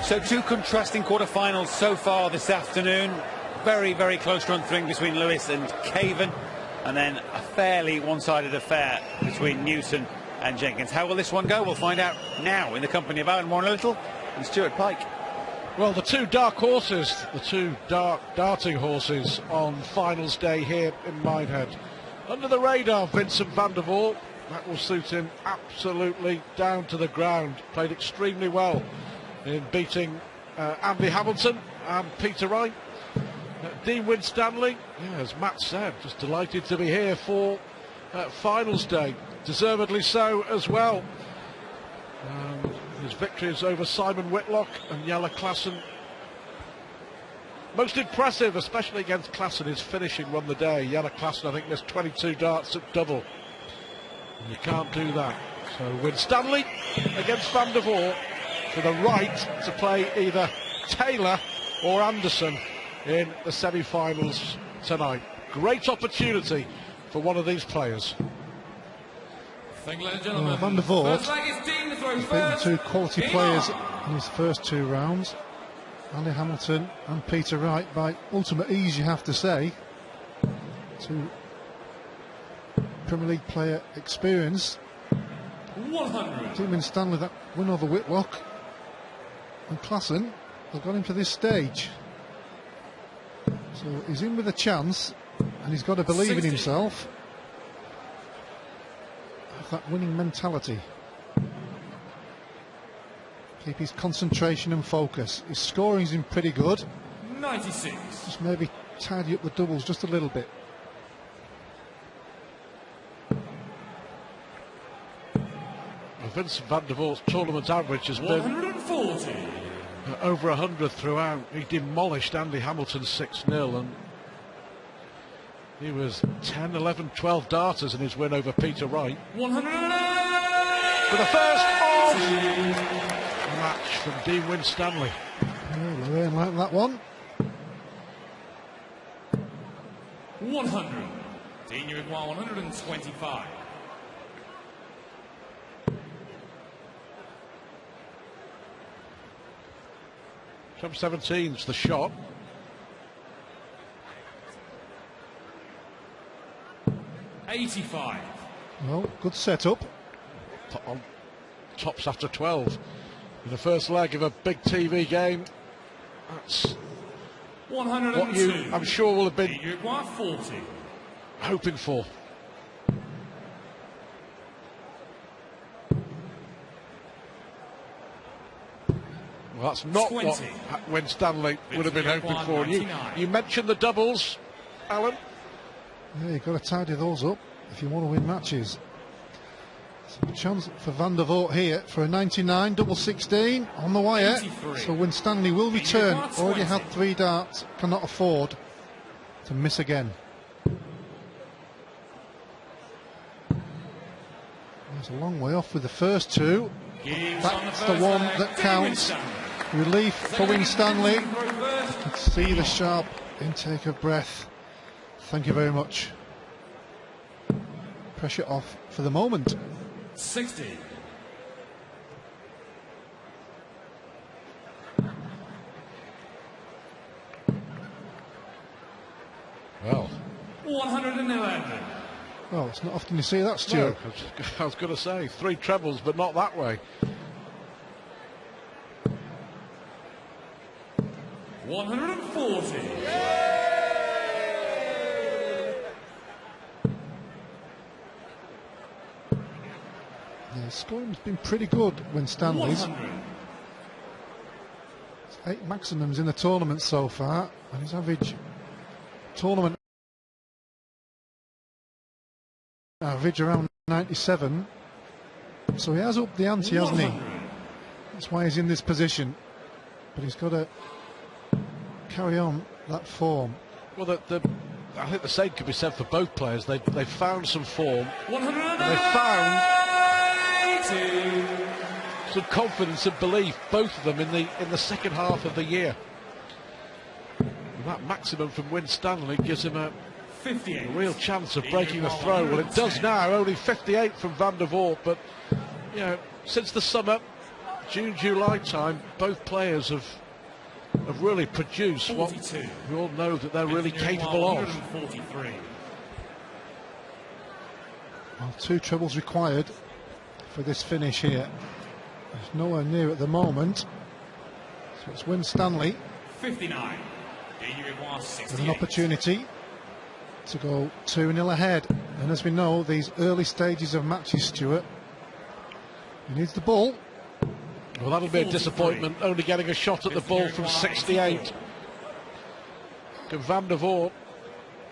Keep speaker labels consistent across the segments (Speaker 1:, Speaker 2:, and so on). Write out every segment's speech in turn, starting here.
Speaker 1: So two contrasting quarterfinals so far this afternoon. Very, very close run thing between Lewis and Caven, and then a fairly one-sided affair between Newton and Jenkins. How will this one go? We'll find out now in the company of Alan Warren-Little and Stuart Pike.
Speaker 2: Well, the two dark horses, the two darting horses on finals day here in Minehead. Under the radar, Vincent van der Voort. That will suit him absolutely down to the ground. Played extremely well in beating Andy Hamilton and Peter Wright. Dean Winstanley, yeah, as Matt said, just delighted to be here for finals day. Deservedly so as well. His victories over Simon Whitlock and Jelle Klassen. Most impressive, especially against Klassen, his finishing won the day. Jelle Klassen, I think, missed 22 darts at double. And you can't do that. So Winstanley against van der Voort, with a right to play either Taylor or Anderson in the semi-finals tonight. Great opportunity for one of these players.
Speaker 3: Thank you, ladies and gentlemen.
Speaker 4: Van der Voort has beaten two quality players in his first two rounds, Andy Hamilton and Peter Wright, by ultimate ease, you have to say. Two Premier League player experience.
Speaker 3: 100.
Speaker 4: Dean Winstanley, that win over Whitlock and Klassen has got him to this stage. So he's in with a chance, and he's got to believe
Speaker 3: 60.
Speaker 4: in himself. Have that winning mentality. Keep his concentration and focus. His scoring's been pretty good.
Speaker 3: 96.
Speaker 4: Just maybe tidy up the doubles just a little bit.
Speaker 2: Vincent van der Voort's tournament average has been
Speaker 3: 140.
Speaker 2: Over 100 throughout. He demolished Andy Hamilton 6-0, and he was 10, 11, 12 darters in his win over Peter Wright.
Speaker 3: 100.
Speaker 2: For the first of the match from Dean Winstanley.
Speaker 4: Oh, Lorraine like that one.
Speaker 3: 100. Dean, you require 125.
Speaker 2: Jump 17's the shot.
Speaker 3: $85.
Speaker 4: Well, good setup.
Speaker 2: On tops after 12 in the first leg of a big TV game. That's
Speaker 3: 102.
Speaker 2: what you, I'm sure, will have been
Speaker 3: You require 40.
Speaker 2: hoping for. Well, that's not
Speaker 3: 20.
Speaker 2: what Winstanley would have been hoping for. You mentioned the doubles, Alan.
Speaker 4: Yeah, you've got to tidy those up if you want to win matches. So a chance for van der Voort here for a 99, double 16 on the wire.
Speaker 3: 83.
Speaker 4: So Winstanley will return. Already had 3 darts, cannot afford to miss again. He's a long way off with the first two. That's the one that counts. Relief for Winstanley. You can see the sharp intake of breath. Thank you very much. Pressure off for the moment.
Speaker 3: 60.
Speaker 2: Well,
Speaker 3: 111.
Speaker 4: Well, it's not often you see that, Stuart.
Speaker 2: No, I was going to say 3 trebles, but not that way.
Speaker 3: 140.
Speaker 4: Yeah, scoring's been pretty good, Winstanley's.
Speaker 3: 100.
Speaker 4: 8 maximums in the tournament so far, and his average tournament average around 97. So he has upped the ante, hasn't he? That's why he's in this position. But he's got to carry on that form.
Speaker 2: Well, I think the same could be said for both players. They've found some form.
Speaker 3: 100.
Speaker 2: They found some confidence and belief, both of them, in the second half of the year. And that maximum from Winstanley gives him a
Speaker 3: 58.
Speaker 2: real chance of breaking the throw. Well, it does now. Only 58 from van der Voort, but you know, since the summer, June, July time, both players have really produced what we all know that they're really capable of.
Speaker 3: 143.
Speaker 4: Well, 2 trebles required for this finish here. There's nowhere near at the moment. So it's Winstanley
Speaker 3: 59.
Speaker 4: with an opportunity to go 2-0 ahead. And as we know, these early stages of matches, Stuart, he needs the ball.
Speaker 2: Well, that'll be a disappointment, only getting a shot at the ball from 68. Can Van der Voort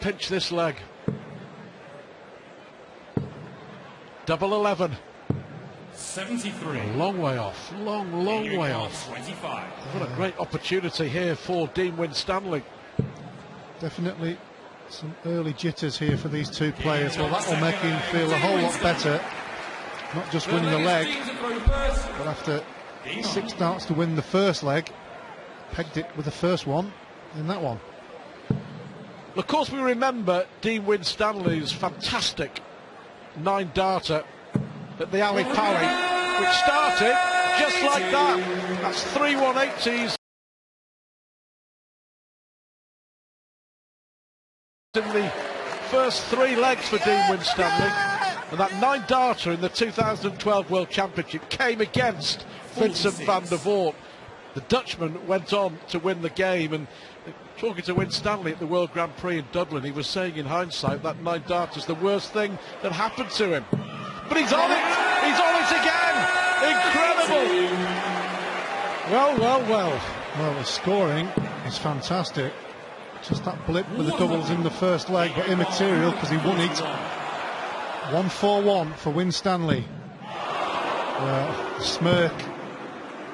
Speaker 2: pinch this leg? Double 11.
Speaker 3: 73.
Speaker 2: A long way off, long way off.
Speaker 3: 25.
Speaker 2: What a great opportunity here for Dean Winstanley.
Speaker 4: Definitely some early jitters here for these 2 players. Well, that will make him feel a whole lot better. Not just winning the leg, but after 6 starts to win the first leg, pegged it with the first one in that one.
Speaker 2: Of course, we remember Dean Winstanley's fantastic 9-darter at the Ali Pali, which started just like that. That's 3 180s in the first 3 legs for Dean Winstanley, and that 9-darter in the 2012 World Championship came against Vincent van der Voort. The Dutchman went on to win the game, and talking to Winstanley at the World Grand Prix in Dublin, he was saying in hindsight that 9-darter is the worst thing that happened to him. But he's on it! He's on it again! Incredible!
Speaker 4: Well, the scoring is fantastic. Just that blip with the doubles in the first leg, but immaterial because he won it. 1-4-1 for Winstanley. Smirk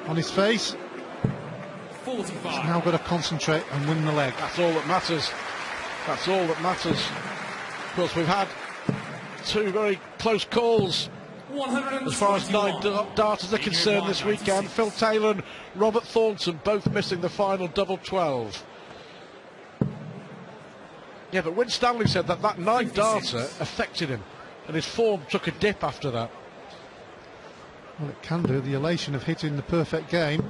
Speaker 4: on his face.
Speaker 3: 45.
Speaker 4: He's now got to concentrate and win the leg.
Speaker 2: That's all that matters. That's all that matters. Of course, we've had 2 very close calls as far as 9-darters are concerned this weekend. Phil Taylor and Robert Thornton both missing the final double 12. Yeah, but Winstanley said that 9-darter affected him, and his form took a dip after that.
Speaker 4: Well, it can do. The elation of hitting the perfect game.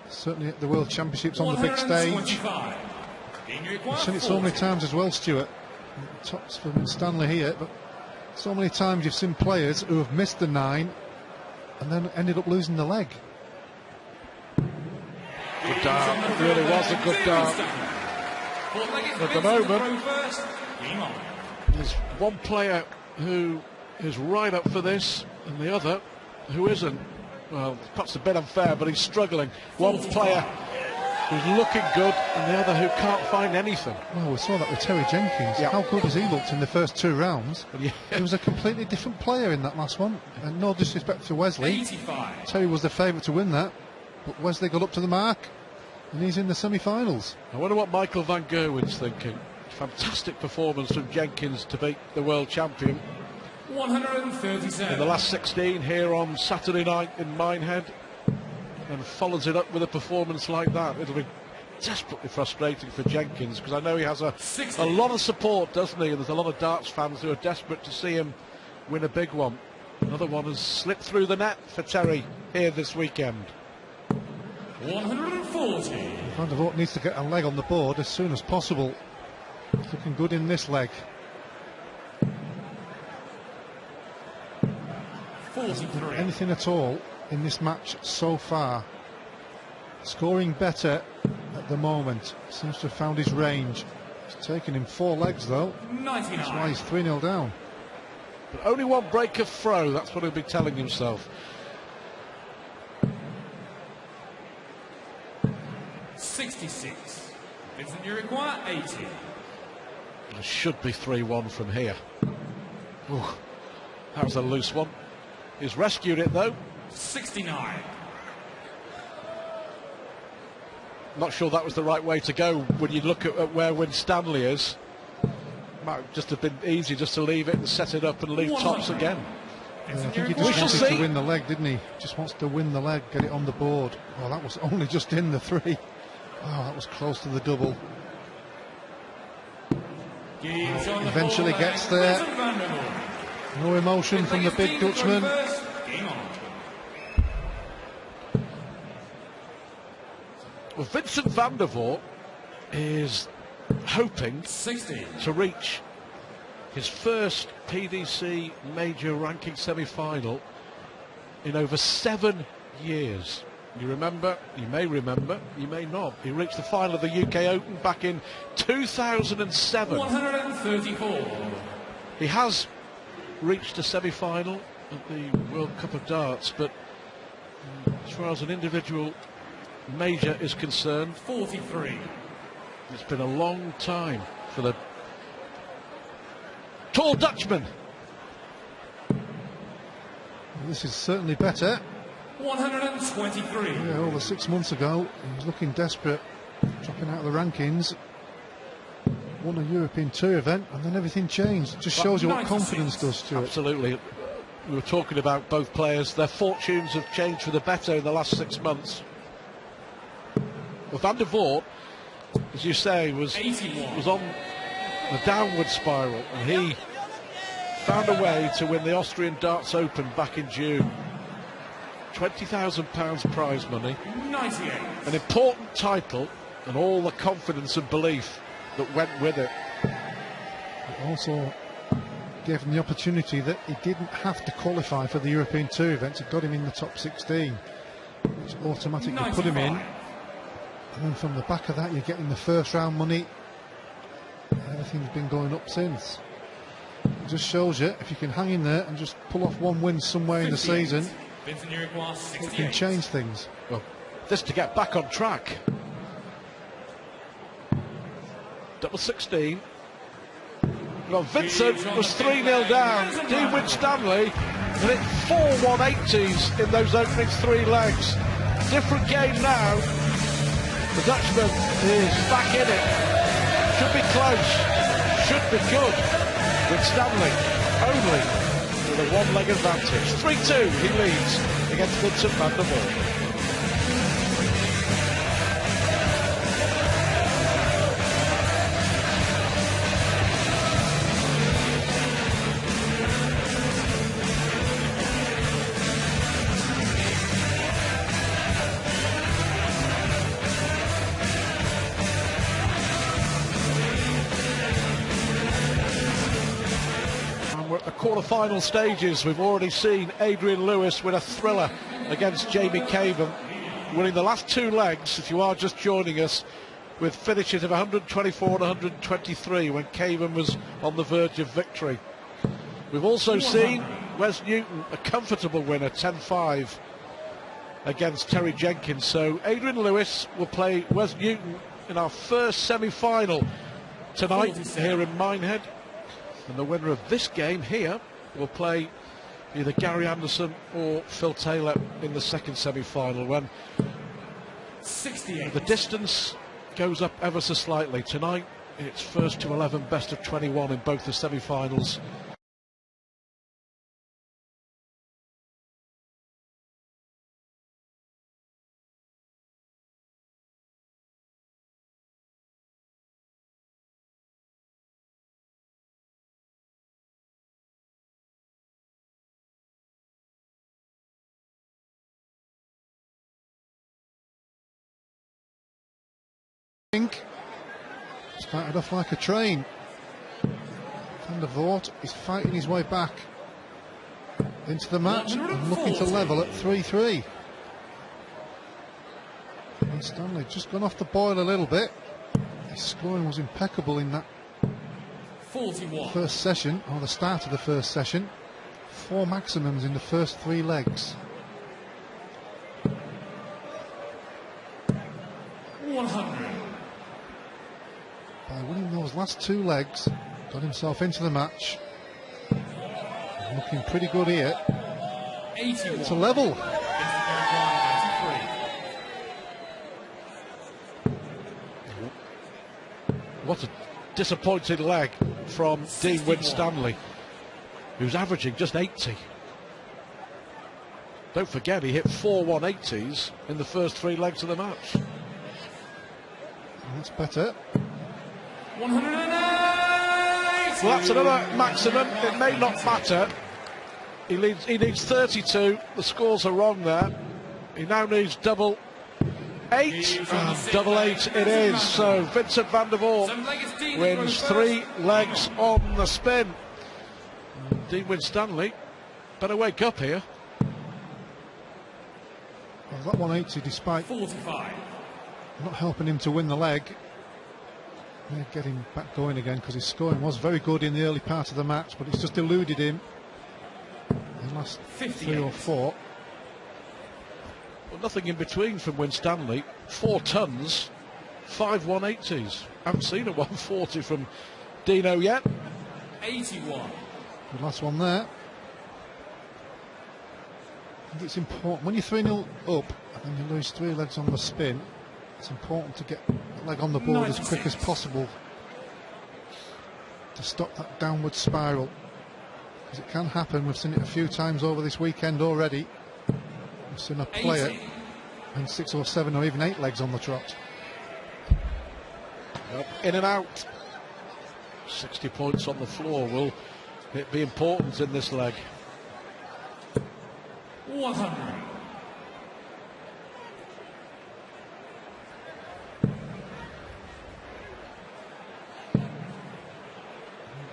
Speaker 4: Certainly at the World Championships on the big stage. I've seen it so many times as well, Stuart. Tops for Winstanley here, but so many times you've seen players who have missed the 9 and then ended up losing the leg.
Speaker 2: Good dart. It really was a good dart. At the moment, there's one player who is right up for this and the other who isn't. Well, perhaps a bit unfair, but he's struggling. One player who's looking good and the other who can't find anything.
Speaker 4: Well, we saw that with Terry Jenkins.
Speaker 2: Yeah.
Speaker 4: How good has he looked in the first 2 rounds?
Speaker 2: Yeah.
Speaker 4: He was a completely different player in that last one. And no disrespect to Wesley.
Speaker 3: 85.
Speaker 4: Terry was the favourite to win that, but Wesley got up to the mark and he's in the semi-finals.
Speaker 2: I wonder what Michael van Gerwen's thinking. Fantastic performance from Jenkins to beat the world champion
Speaker 3: 137.
Speaker 2: in the last 16 here on Saturday night in Minehead, and follows it up with a performance like that. It'll be desperately frustrating for Jenkins, because I know he has a lot of support, doesn't he? And there's a lot of darts fans who are desperate to see him win a big one. Another one has slipped through the net for Terry here this weekend.
Speaker 3: 140.
Speaker 4: Van der Voort needs to get a leg on the board as soon as possible. He's looking good in this leg.
Speaker 3: 43.
Speaker 4: Anything at all in this match so far. Scoring better at the moment. Seems to have found his range. It's taken him 4 legs though.
Speaker 3: 99.
Speaker 4: That's why he's 3-0 down.
Speaker 2: But only one break of throw, that's what he'll be telling himself.
Speaker 3: 66. Vincent, you require 80.
Speaker 2: It should be 3-1 from here. Ooh, that was a loose one. He's rescued it though.
Speaker 3: 69.
Speaker 2: Not sure that was the right way to go when you look at where Winstanley is. Might just have been easy just to leave it and set it up and leave tops again.
Speaker 4: I think he
Speaker 2: We
Speaker 4: just
Speaker 2: shall
Speaker 4: wanted
Speaker 2: see.
Speaker 4: to win the leg, didn't he? Just wants to win the leg, get it on the board. Oh, that was only just in the 3. Oh, that was close to the double. Eventually gets there. No emotion from the big Dutchman.
Speaker 2: Well, Vincent van der Voort is hoping
Speaker 3: 60.
Speaker 2: to reach his first PDC major ranking semi-final in over 7 years. You remember, you may remember, you may not. He reached the final of the UK Open back in 2007.
Speaker 3: 134.
Speaker 2: He has reached a semi-final at the World Cup of Darts, but as far as an individual major is concerned,
Speaker 3: 43.
Speaker 2: it's been a long time for the tall Dutchman.
Speaker 4: This is certainly better.
Speaker 3: 123.
Speaker 4: Yeah, over 6 months ago, he was looking desperate, dropping out of the rankings. Won a European Tour event, and then everything changed. It just shows you what confidence does to it.
Speaker 2: Absolutely. We were talking about both players. Their fortunes have changed for the better in the last 6 months. Well, Van der Voort, as you say, was
Speaker 3: 81.
Speaker 2: on the downward spiral, and he found a way to win the Austrian Darts Open back in June. £20,000 prize money,
Speaker 3: 98.
Speaker 2: an important title, and all the confidence and belief that went with it.
Speaker 4: It also gave him the opportunity that he didn't have to qualify for the European Tour events. It got him in the top 16, which automatically
Speaker 3: 95.
Speaker 4: put him in. And then from the back of that, you're getting the first round money. Everything's been going up since. It just shows you, if you can hang in there and just pull off one win somewhere in the
Speaker 3: 58.
Speaker 4: season,
Speaker 3: Vincent Uruguay,
Speaker 4: it
Speaker 3: 68.
Speaker 4: can change things.
Speaker 2: Well, this to get back on track. Double 16. Well, Vincent was 3-0 down. Dean Winstanley hit 4 180s in those opening 3 legs. Different game now. The Dutchman is back in it. Should be close. Should be good. Winstanley only with a 1-leg advantage. 3-2 he leads against Vincent van der Voort. Quarter-final stages. We've already seen Adrian Lewis win a thriller against Jamie Caven, winning the last 2 legs, if you are just joining us, with finishes of 124 and 123 when Caven was on the verge of victory. We've also seen Wes Newton, a comfortable winner, 10-5 against Terry Jenkins. So Adrian Lewis will play Wes Newton in our first semi-final tonight here in Minehead. And the winner of this game here will play either Gary Anderson or Phil Taylor in the second semi-final, when
Speaker 3: 68.
Speaker 2: the distance goes up ever so slightly. Tonight it's first to 11, best of 21 in both the semi-finals.
Speaker 4: Started off like a train. Van der Voort is fighting his way back into the match and looking to level at 3-3. Winstanley just gone off the boil a little bit. His scoring was impeccable in that
Speaker 3: 41.
Speaker 4: first session, or the start of the first session. 4 maximums in the first 3 legs.
Speaker 3: 100.
Speaker 4: By winning those last 2 legs, got himself into the match. Looking pretty good here.
Speaker 3: 81.
Speaker 4: It's a level.
Speaker 3: Vincent Uruguay, 93.
Speaker 2: What a disappointing leg from Dean
Speaker 3: 61.
Speaker 2: Winstanley, who's averaging just 80. Don't forget, he hit 4 180s in the first 3 legs of the match.
Speaker 4: That's better.
Speaker 3: 108.
Speaker 2: Well, that's another maximum. It may not matter. He needs 32. The scores are wrong there. He now needs double 8, and double 8 it is. So Vincent van der Voort wins 3 legs on the spin. Dean Winstanley better wake up here.
Speaker 4: Well, that 180, despite
Speaker 3: 45.
Speaker 4: not helping him to win the leg, may get him back going again, because his scoring was very good in the early part of the match, but it's just eluded him in the last 3 or 4.
Speaker 2: Well, nothing in between from Winstanley. 4 tons, 5 180s. Haven't seen a 140 from Dino yet.
Speaker 3: 81.
Speaker 4: Good last one there. I think it's important when you're 3-0 up and you lose 3 legs on the spin. It's important to get the leg on the board
Speaker 3: 96.
Speaker 4: as quick as possible to stop that downward spiral, because it can happen. We've seen it a few times over this weekend already. We've seen a player
Speaker 3: 80.
Speaker 4: and 6 or 7 or even 8 legs on the trot.
Speaker 2: Well, in and out. 60 points on the floor. Will it be important in this leg?
Speaker 3: 100.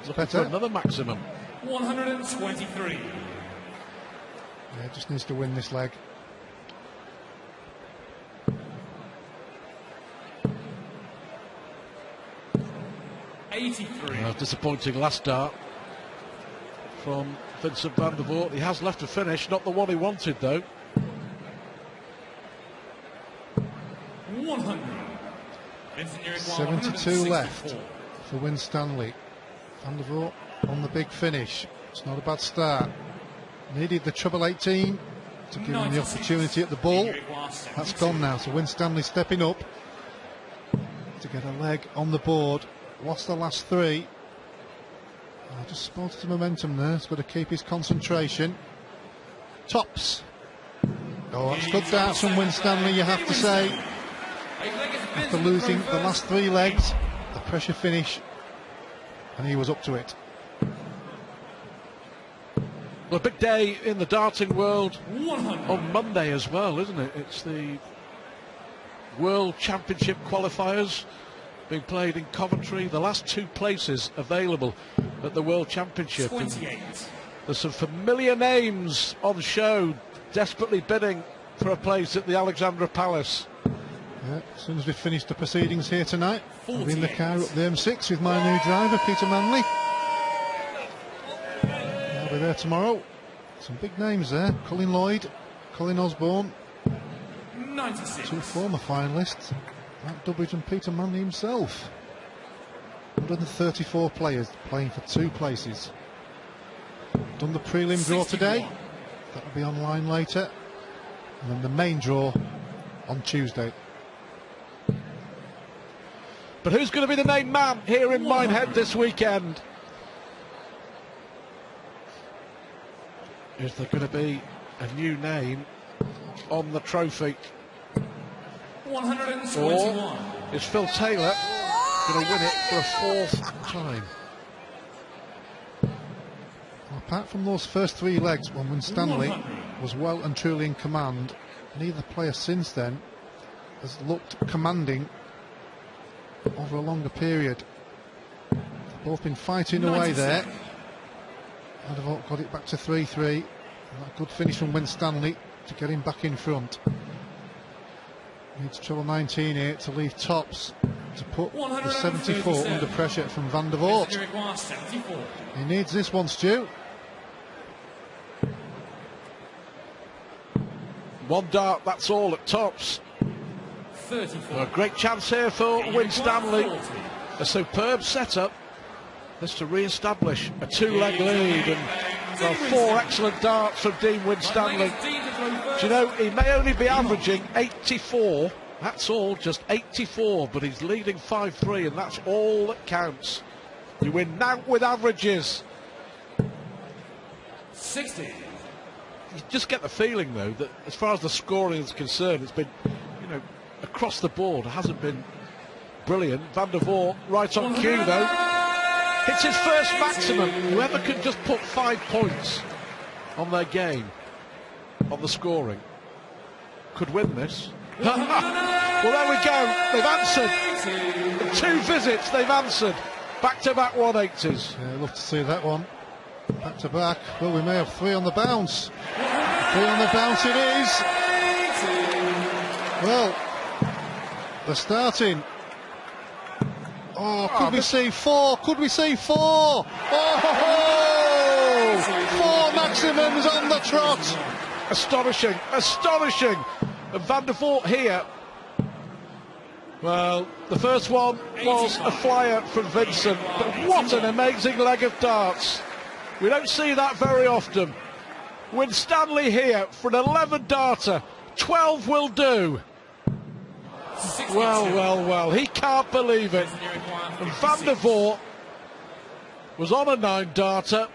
Speaker 2: Looking for another maximum.
Speaker 3: 123.
Speaker 4: Yeah, just needs to win this leg.
Speaker 2: Disappointing last dart from Vincent van der Voort. He has left a finish, not the one he wanted though.
Speaker 3: 100.
Speaker 4: 72 left for Winstanley. Van der Voort on the big finish. It's not a bad start. Needed the treble 18 to give him the opportunity at the ball. That's gone now, so Winstanley stepping up to get a leg on the board. Lost the last 3. Just spotted the momentum there. He's got to keep his concentration. Tops. Oh, that's good darts from Winstanley, you have to say. After losing the last 3 legs, the pressure finish, and he was up to it.
Speaker 2: Well, a big day in the darting world on Monday as well, isn't it? It's the World Championship qualifiers being played in Coventry. The last 2 places available at the World Championship.
Speaker 3: 28.
Speaker 2: There's some familiar names on show, desperately bidding for a place at the Alexandra Palace.
Speaker 4: Yeah, as soon as we finish the proceedings here tonight, I'll be in the
Speaker 3: 48.
Speaker 4: car up the M6 with my new driver, Peter Manley. I'll be there tomorrow. Some big names there. Colin Lloyd, Colin Osborne,
Speaker 3: 96.
Speaker 4: 2 former finalists. Matt Dubbridge and Peter Manley himself. 134 players playing for 2 places. Done the prelim draw today. That'll be online later. And then the main draw on Tuesday.
Speaker 2: But who's going to be the main man here in Minehead this weekend? Is there going to be a new name on the trophy?
Speaker 3: 121.
Speaker 2: Or is Phil Taylor going to win it for a 4th time?
Speaker 4: Well, apart from those first 3 legs when Winstanley was well and truly in command, neither player since then has looked commanding over a longer period. They've both been fighting away there. Van der Voort got it back to 3-3. And that good finish from Winstanley to get him back in front. Needs treble 19 here to leave tops to put the 74 under pressure from Van der Voort.
Speaker 3: 74.
Speaker 4: He needs this one, Stu.
Speaker 2: 1 dart, that's all at tops.
Speaker 3: 34.
Speaker 2: A great chance here for Winstanley. A superb setup. This to re-establish a 2-leg lead, and well, 4 excellent darts from Dean Winstanley. Do you know, he may only be averaging 84, that's all, just 84, but he's leading 5-3, and that's all that counts. You win now with averages.
Speaker 3: 60.
Speaker 2: You just get the feeling, though, that as far as the scoring is concerned, it's been, you know, across the board. It hasn't been brilliant. Van der Voort right on cue, though. Hits his first maximum. Whoever can just put 5 points on their game, on the scoring, could win this. Well, there we go. They've answered. In 2 visits, they've answered. Back-to-back 180s.
Speaker 4: Yeah, I'd love to see that one. Back to back. Well, we may have 3 on the bounce. 3 on the bounce it is. Well, they're starting. Oh, could we see 4? Could we see 4? Oh, 4 maximums on the trot.
Speaker 2: Astonishing, astonishing. And Van der Voort here. Well, the first one was a flyer from Vincent, but what an amazing leg of darts. We don't see that very often. Winstanley here for an 11 darter. 12 will do. Well, well, well, he can't believe it. And Van der Voort was on a 9 darter.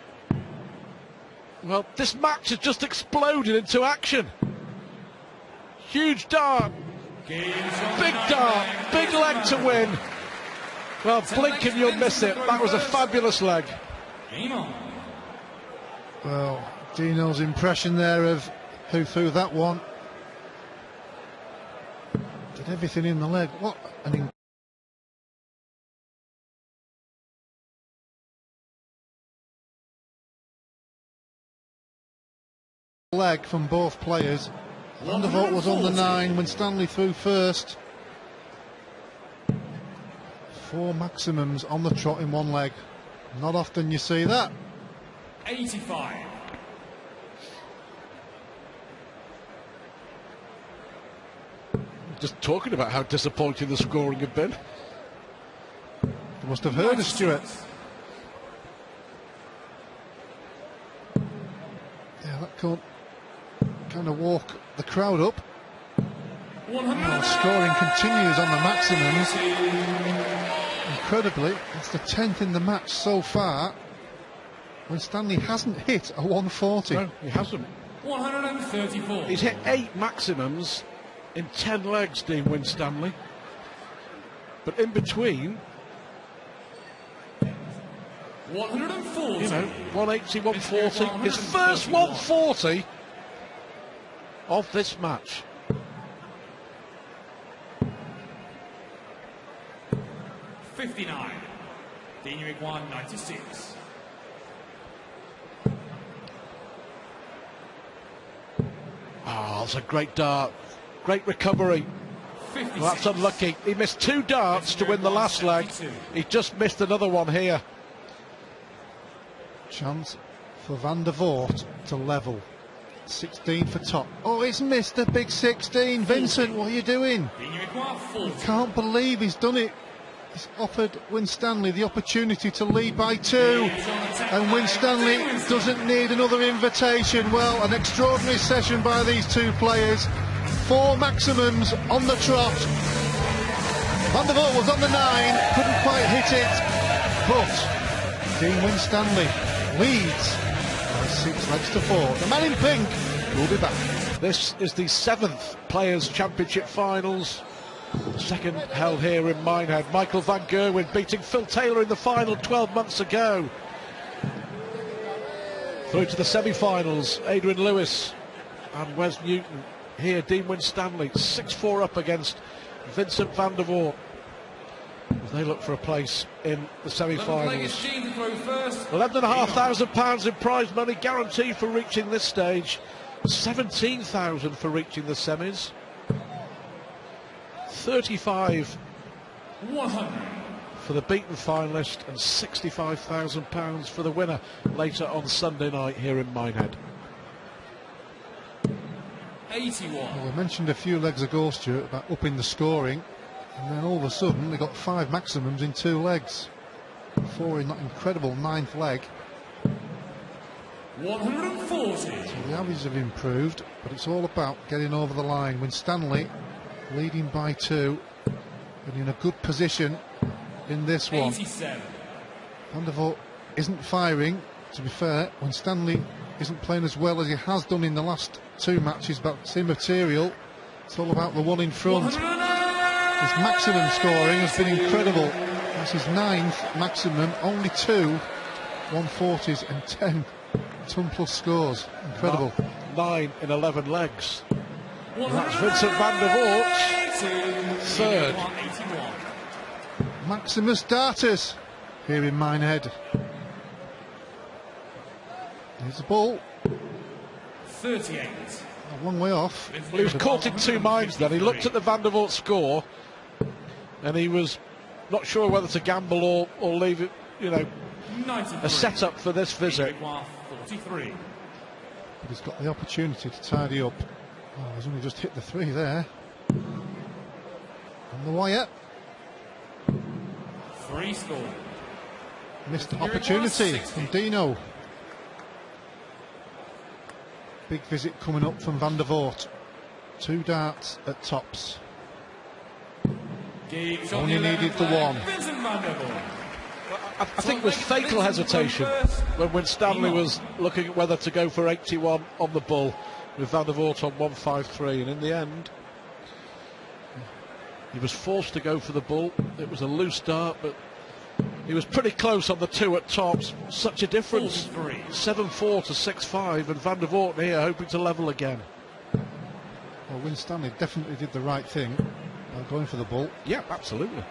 Speaker 2: Well, this match has just exploded into action. Huge dart. Big dart, big leg to win. Well, blink and you'll miss it. That was a fabulous leg.
Speaker 4: Well, Dino's impression there of who threw that one. Did everything in the leg. What an leg from both players. Van der Voort was on the 9 when Winstanley threw first. 4 maximums on the trot in one leg. Not often you see that.
Speaker 3: 85.
Speaker 2: Just talking about how disappointing the scoring had been.
Speaker 4: You must have heard us, Stuart. Yeah, that can't kind of walk the crowd up. Scoring continues on the maximums. Incredibly, it's the 10th in the match so far. Winstanley hasn't hit a 140.
Speaker 2: No, he hasn't.
Speaker 3: 134.
Speaker 2: He's hit 8 maximums in 10 legs, Dean Winstanley. But in between,
Speaker 3: 140.
Speaker 2: you know, 180, 140. His first 140 of this match.
Speaker 3: 59. Dean Iguan, 96.
Speaker 2: Oh, that's a great dart. Great recovery.
Speaker 3: 56.
Speaker 2: Well, that's unlucky. He missed 2 darts to win the last leg. He just missed another one here.
Speaker 4: Chance for Van der Voort to level. 16 for top. Oh, he's missed a big 16. Vincent, what are you doing?
Speaker 3: Dean Iguan, 40.
Speaker 4: Can't believe he's done it. He's offered Winstanley the opportunity to lead by 2. And Winstanley doesn't need another invitation. Well, an extraordinary session by these 2 players. 4 maximums on the trot. Van der Voort was on the 9, couldn't quite hit it. But Dean Winstanley leads by 6 legs to 4. The man in pink will be back.
Speaker 2: This is the 7th Players' Championship Finals. Second held here in Minehead. Michael van Gerwen beating Phil Taylor in the final 12 months ago. Through to the semi-finals, Adrian Lewis and Wes Newton. Here, Dean Winstanley, 6-4 up against Vincent van der Voort, as they look for a place in the semi-finals. £11,500 in prize money guaranteed for reaching this stage. 17,000 for reaching the semis. 35 for the beaten finalist and £65,000 for the winner later on Sunday night here in Minehead.
Speaker 3: 81.
Speaker 4: Well, we mentioned a few legs ago, Stuart, about upping the scoring, and then all of a sudden they got 5 maximums in 2 legs. 4 in that incredible 9th leg.
Speaker 3: 140.
Speaker 4: So the averages have improved, but it's all about getting over the line. Winstanley leading by 2 and in a good position in this one.
Speaker 3: 87.
Speaker 4: Van der Voort isn't firing, to be fair. Winstanley isn't playing as well as he has done in the last 2 matches, but it's immaterial. It's all about the one in front. His maximum scoring has been incredible. That's his 9th maximum, only 2 140s and 10 ton plus scores. Incredible.
Speaker 2: 9 in 11 legs. That's Vincent van der Voort, third.
Speaker 4: Maximus darters here in Minehead. Here's the ball.
Speaker 3: 38.
Speaker 4: A long way off.
Speaker 2: Well, he was caught in two minds then. He looked at the Van der Voort score and he was not sure whether to gamble or leave it, you know, a setup for this visit.
Speaker 3: 43.
Speaker 4: But he's got the opportunity to tidy up. Oh, he's only just hit the three there. On the wire.
Speaker 3: Free score.
Speaker 4: Missed the opportunity from Dino. Big visit coming up from Van der Voort. 2 darts at tops. Only needed the one.
Speaker 2: I think it was fatal hesitation when Winstanley was looking at whether to go for 81 on the bull with Van der Voort on 153, and in the end he was forced to go for the bull. It was a loose dart, but he was pretty close on the 2 at tops. Such a difference, 7-4 to 6-5, and Van der Voort here hoping to level again.
Speaker 4: Well, Winstanley definitely did the right thing by going for the bull.
Speaker 2: Yeah, absolutely.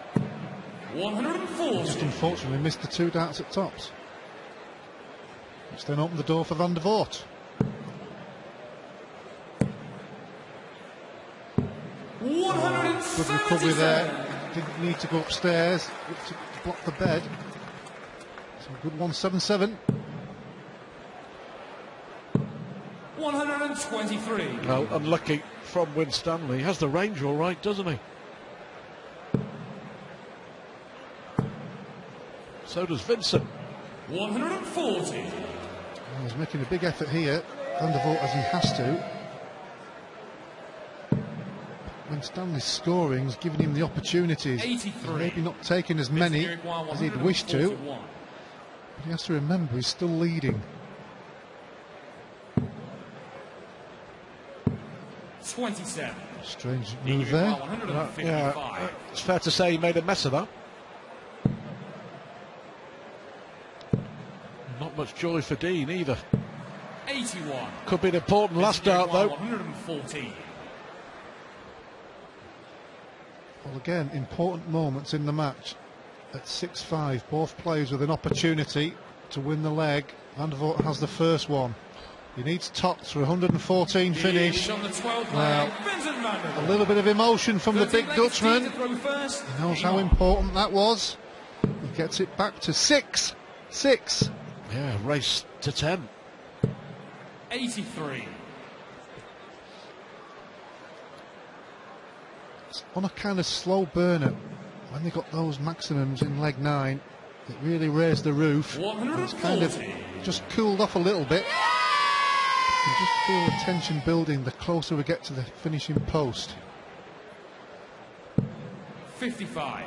Speaker 3: 140.
Speaker 4: Just unfortunately missed the 2 darts at tops, which then opened the door for Van der Voort. Good recovery there. Didn't need to go upstairs to block the bed. So good 177.
Speaker 3: 123.
Speaker 2: Well, unlucky from Winstanley. He has the range all right, doesn't he? So does Vincent.
Speaker 3: 140.
Speaker 4: Oh, he's making a big effort here, Van der Voort, as he has to. When Stanley's scoring's giving him the opportunities.
Speaker 3: 83.
Speaker 4: Maybe not taking as many as he'd wish to, but he has to remember he's still leading.
Speaker 3: 27.
Speaker 4: Strange move there.
Speaker 2: Yeah, it's fair to say he made a mess of that. Not much joy for Dean either.
Speaker 3: 81.
Speaker 2: Could be an important last dart though.
Speaker 3: 114.
Speaker 4: Well, again, important moments in the match. At 6-5, both players with an opportunity to win the leg. Van der Voort has the first one. He needs tots for a 114 finish. Well, a little bit of emotion from the big Dutchman. He knows how important that was. He gets it back to 6.
Speaker 2: Yeah, race to 10.
Speaker 3: 83.
Speaker 4: On a kind of slow burner, when they got those maximums in leg 9, it really raised the roof. It's kind of just cooled off a little bit. You can just feel the tension building the closer we get to the finishing post.
Speaker 3: 55.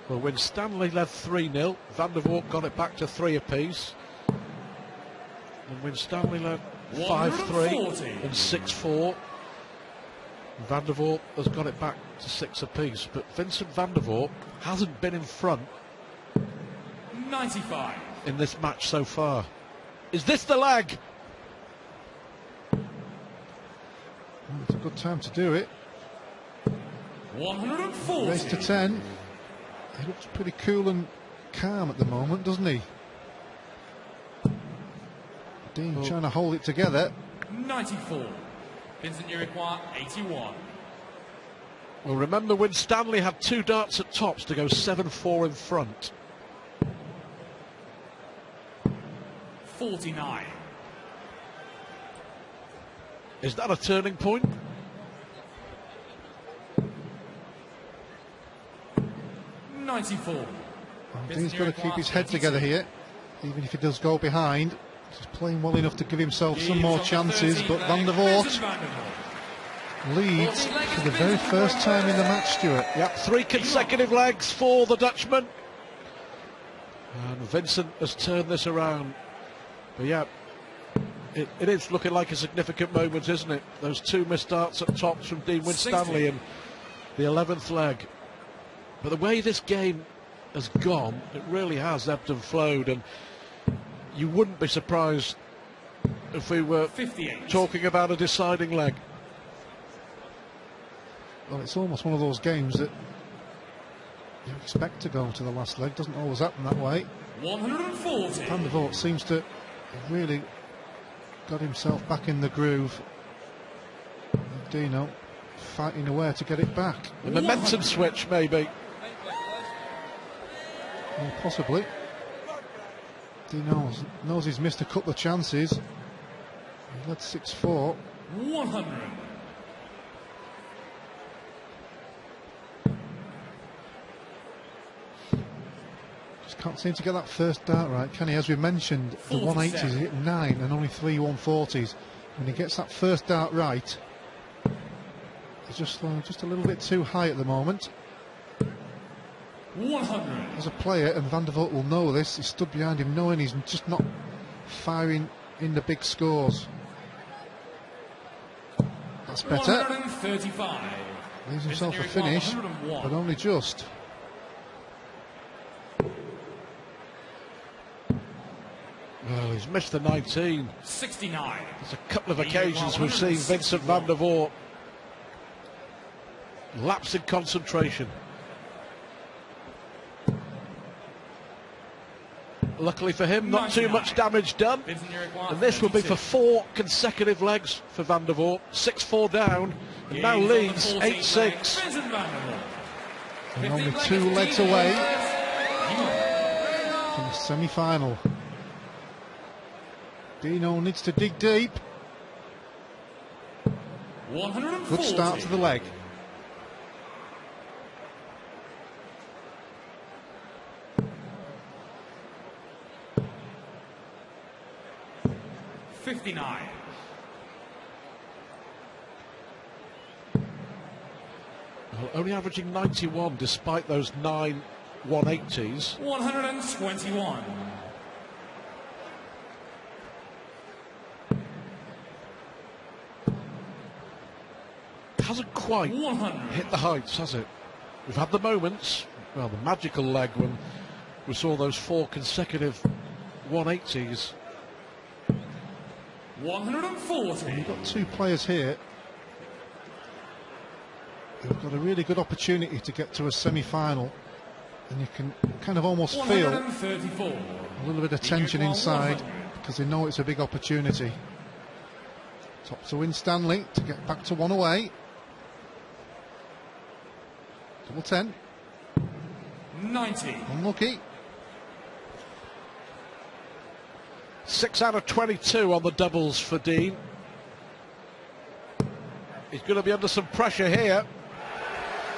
Speaker 2: Well, Winstanley led 3-0, Van der Voort got it back to 3 apiece. And Winstanley led 5-3 and 6-4. Van der Voort has got it back to 6 apiece, but Vincent van der Voort hasn't been in front
Speaker 3: 95.
Speaker 2: in this match so far. Is this the leg?
Speaker 4: Well, it's a good time to do it.
Speaker 3: 140.
Speaker 4: Race to 10. He looks pretty cool and calm at the moment, doesn't he? Dean trying to hold it together.
Speaker 3: 94. Vincent Uruguay, 81.
Speaker 2: Well, remember Winstanley had 2 darts at tops to go 7-4 in front.
Speaker 3: 49.
Speaker 2: Is that a turning point?
Speaker 3: '94.
Speaker 4: Dean's got to keep his head together here, even if he does go behind. He's playing well enough to give himself some more chances, but Van der Voort leads for the very first time in the match, Stuart.
Speaker 2: Yep, 3 consecutive legs for the Dutchman. And Vincent has turned this around. But yeah, it is looking like a significant moment, isn't it? Those 2 missed darts at tops from Dean Winstanley in the 11th leg. But the way this game has gone, it really has ebbed and flowed, and you wouldn't be surprised if we were
Speaker 3: 58.
Speaker 2: talking about a deciding leg.
Speaker 4: Well, it's almost one of those games that you expect to go to the last leg. Doesn't always happen that way.
Speaker 3: 140.
Speaker 4: Van der Voort seems to have really got himself back in the groove. Dino fighting away to get it back.
Speaker 2: A momentum switch, maybe.
Speaker 4: Well, possibly. Dino knows he's missed a couple of chances. He led 6-4.
Speaker 3: 100.
Speaker 4: Just can't seem to get that first dart right, can he? As we mentioned, the 180s he hit 9 and only 3 140s. When he gets that first dart right, he's just a little bit too high at the moment.
Speaker 3: 100.
Speaker 4: As a player, and Van der Voort will know this, he stood behind him knowing he's just not firing in the big scores. That's better.
Speaker 3: 135.
Speaker 4: Leaves himself a finish, but only just.
Speaker 2: Well, he's missed the 19.
Speaker 3: 69.
Speaker 2: There's a couple of occasions we've seen Vincent van der Voort lapse in concentration. Luckily for him, not too much damage done. And this will be for 4 consecutive legs for Van der Voort. 6-4 down, and now leads 8-6.
Speaker 4: And only 2 legs away from the semi-final. Dino needs to dig deep. Good start to the leg.
Speaker 3: $59.
Speaker 2: Well, only averaging 91 despite those 9 180s.
Speaker 3: 121.
Speaker 2: Hasn't quite
Speaker 3: 100.
Speaker 2: hit the heights, has it? We've had the moments, well, the magical leg when we saw those 4 consecutive 180s.
Speaker 3: 140.
Speaker 4: You've got 2 players here who've got a really good opportunity to get to a semi-final, and you can kind of almost feel
Speaker 3: 134.
Speaker 4: a little bit of tension inside because they know it's a big opportunity. Top to Winstanley to get back to 1 away. Double 10.
Speaker 3: 90.
Speaker 4: Unlucky.
Speaker 2: 6 out of 22 on the doubles for Dean. He's going to be under some pressure here.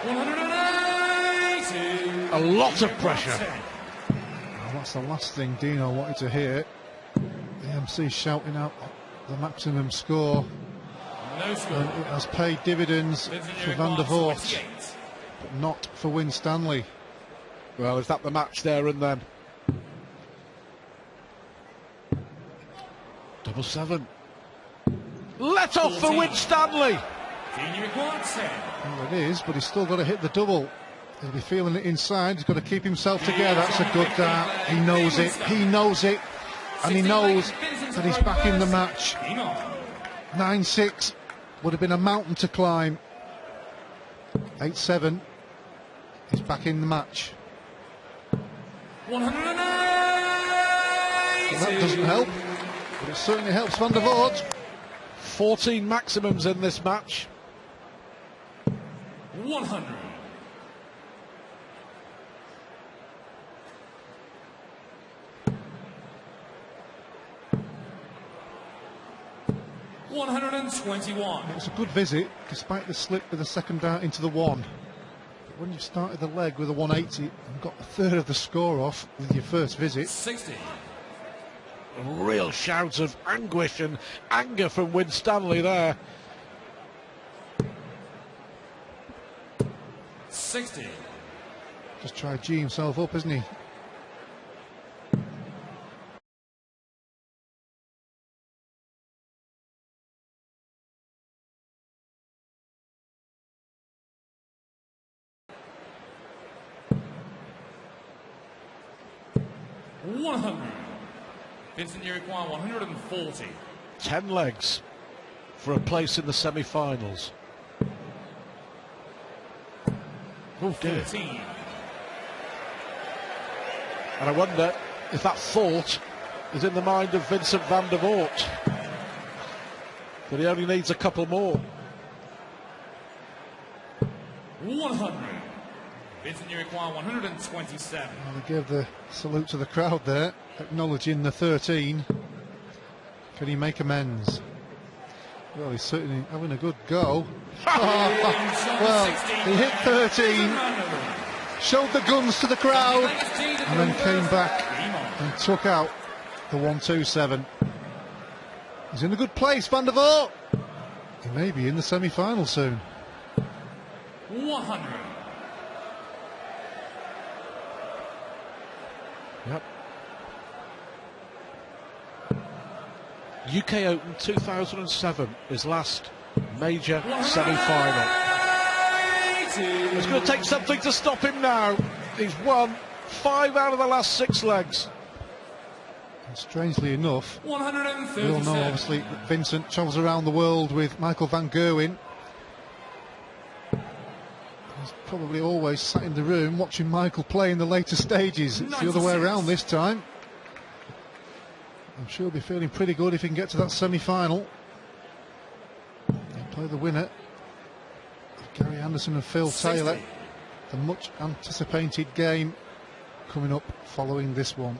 Speaker 3: 180.
Speaker 2: A lot of pressure.
Speaker 4: Well, that's the last thing Dino wanted to hear. The MC shouting out the maximum score.
Speaker 3: No score.
Speaker 4: And it has paid dividends for Van der Voort, but not for Winstanley.
Speaker 2: Well, is that the match there and then? Double 7. Let off for Winstanley.
Speaker 4: Well, it is, but he's still got to hit the double. He'll be feeling it inside. He's got to keep himself together. That's a good dart. He knows it. He knows it. And he knows that he's back in the match. 9-6 would have been a mountain to climb. 8-7. He's back in the match.
Speaker 3: 180.
Speaker 4: Well, that doesn't help, but it certainly helps Van der Voort.
Speaker 2: 14 maximums in this match.
Speaker 3: 100. $121.
Speaker 4: It was a good visit, despite the slip with the second dart into the 1. But when you've started the leg with a 180 and got a third of the score off with your first visit.
Speaker 3: 60.
Speaker 2: A real shout of anguish and anger from Winstanley there.
Speaker 3: 60.
Speaker 4: Just try to G himself up, isn't he?
Speaker 3: $100. Vincent, you require 140.
Speaker 2: 10 legs for a place in the semi-finals. Oh dear.
Speaker 3: 13.
Speaker 2: And I wonder if that thought is in the mind of Vincent van der Voort, that he only needs a couple more.
Speaker 3: 100. Vincent, you require 127.
Speaker 4: Well, they gave the salute to the crowd there, acknowledging the 13. Can he make amends? Well, he's certainly having a good go. Well, he hit 13, showed the guns to the crowd, and then came back and took out the 127. He's in a good place, Van der Voort. He may be in the semi-final soon.
Speaker 3: 100.
Speaker 2: Yep. UK Open 2007, his last major semi-final. It's going to take something to stop him now. He's won 5 out of the last 6 legs.
Speaker 4: And strangely enough, we all
Speaker 3: 137.
Speaker 4: know obviously that Vincent travels around the world with Michael van Gerwen. He's probably always sat in the room watching Michael play in the later stages. It's the other way
Speaker 3: 96.
Speaker 4: around this time. I'm sure he'll be feeling pretty good if he can get to that semi-final. He'll play the winner, Gary Anderson and Phil
Speaker 3: 60.
Speaker 4: Taylor. The much anticipated game coming up following this one.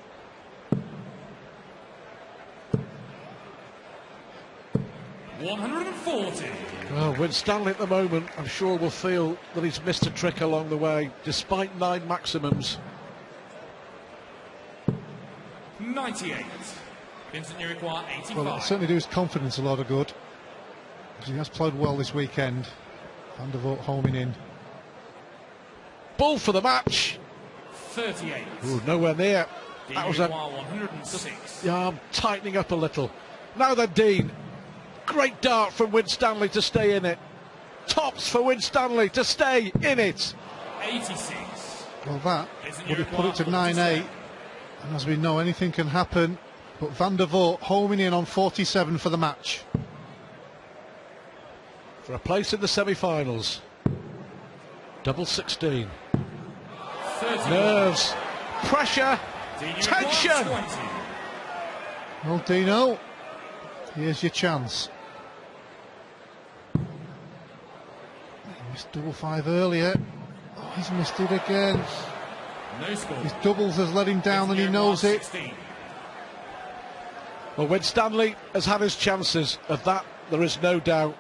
Speaker 3: 140.
Speaker 2: Well, Winstanley at the moment, I'm sure will feel that he's missed a trick along the way, despite 9 maximums.
Speaker 3: 98. Vincent, you require 85.
Speaker 4: Well, it'll certainly do his confidence a lot of good, because he has played well this weekend. Van der Voort homing in.
Speaker 2: Ball for the match.
Speaker 3: 38.
Speaker 2: Ooh, nowhere near.
Speaker 3: Dean,
Speaker 2: That was
Speaker 3: you
Speaker 2: a
Speaker 3: require 106.
Speaker 2: yeah, I'm tightening up a little. Now then, Dean. Great dart from Winstanley to stay in it. Tops for Winstanley to stay in it.
Speaker 3: 86.
Speaker 4: Well, that
Speaker 3: Isn't
Speaker 4: would
Speaker 3: your
Speaker 4: have put it to
Speaker 3: requirement
Speaker 4: 9-8. And as we know, anything can happen. But Van der Voort homing in on 47 for the match.
Speaker 2: For a place in the semi-finals. Double 16.
Speaker 3: 31.
Speaker 2: Nerves. Pressure.
Speaker 3: Dean, you require
Speaker 2: Tension.
Speaker 3: 20.
Speaker 4: Well, Dino, here's your chance. He missed double 5 earlier. Oh, he's missed it again.
Speaker 3: No score.
Speaker 4: His doubles has let him down and he knows it.
Speaker 3: 16.
Speaker 2: Well, Winstanley has had his chances. Of that, there is no doubt.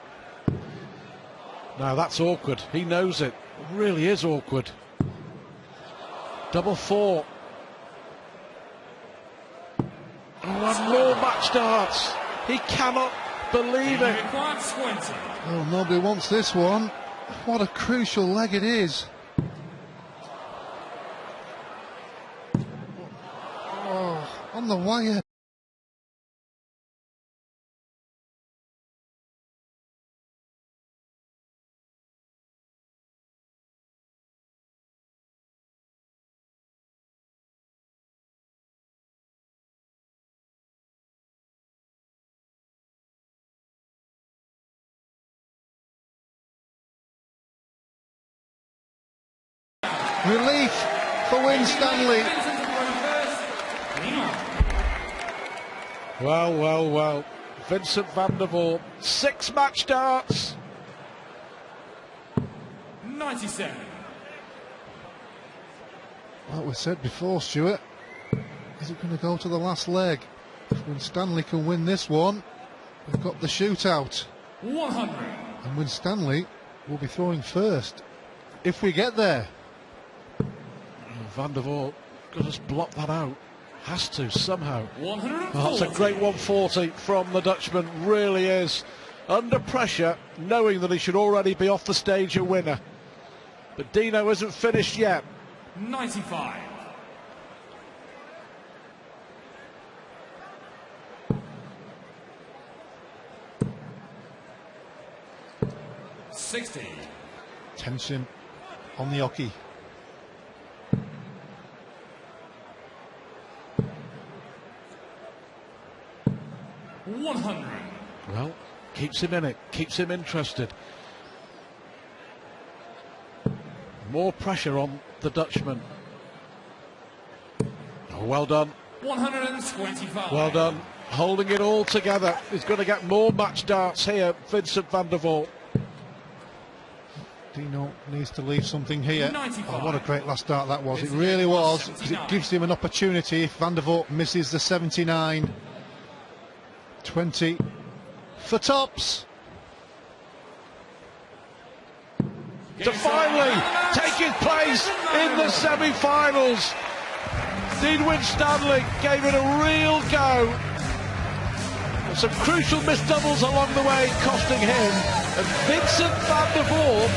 Speaker 2: Now, that's awkward. He knows it. It really is awkward. Double 4. And more match darts. He cannot believe
Speaker 3: You
Speaker 2: it.
Speaker 3: require 20.
Speaker 4: Well, nobody wants this one. What a crucial leg it is. Oh, on the wire. Relief for Winstanley.
Speaker 3: Vincent to throw first. Lean on.
Speaker 2: Well, well, well. Vincent van der Voort. 6 match darts.
Speaker 3: 97.
Speaker 4: Like we said before, Stuart, is it going to go to the last leg? If Winstanley can win this one, we've got the shootout.
Speaker 3: 100.
Speaker 4: And Winstanley will be throwing first, if we get there.
Speaker 2: Van der Voort got us block that out. Has to, somehow.
Speaker 3: 140.
Speaker 2: Oh, that's a great 140 from the Dutchman, really is. Under pressure, knowing that he should already be off the stage a winner. But Dino isn't finished yet.
Speaker 3: 95. $60.
Speaker 4: Tension on the hockey.
Speaker 3: 100.
Speaker 2: Well, keeps him in it, keeps him interested. More pressure on the Dutchman. Oh, well done.
Speaker 3: 125.
Speaker 2: Well done. Holding it all together. He's going to get more match darts here, Vincent van der Voort.
Speaker 4: Dino needs to leave something here.
Speaker 3: 95.
Speaker 4: Oh, what a great last start that was. It really was, because it gives him an opportunity if Van der Voort misses the 79. 20 for tops.
Speaker 2: To finally take his place in the semi-finals. Dean Winstanley gave it a real go. And some crucial missed doubles along the way, costing him. And Vincent van der Voort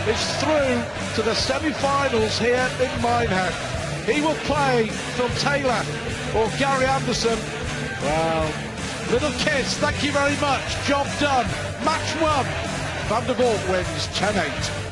Speaker 2: is through to the semi-finals here in Minehead. He will play Phil Taylor or Gary Anderson. Well, little kiss, thank you very much. Job done. Match won. Van der Voort wins 10-8.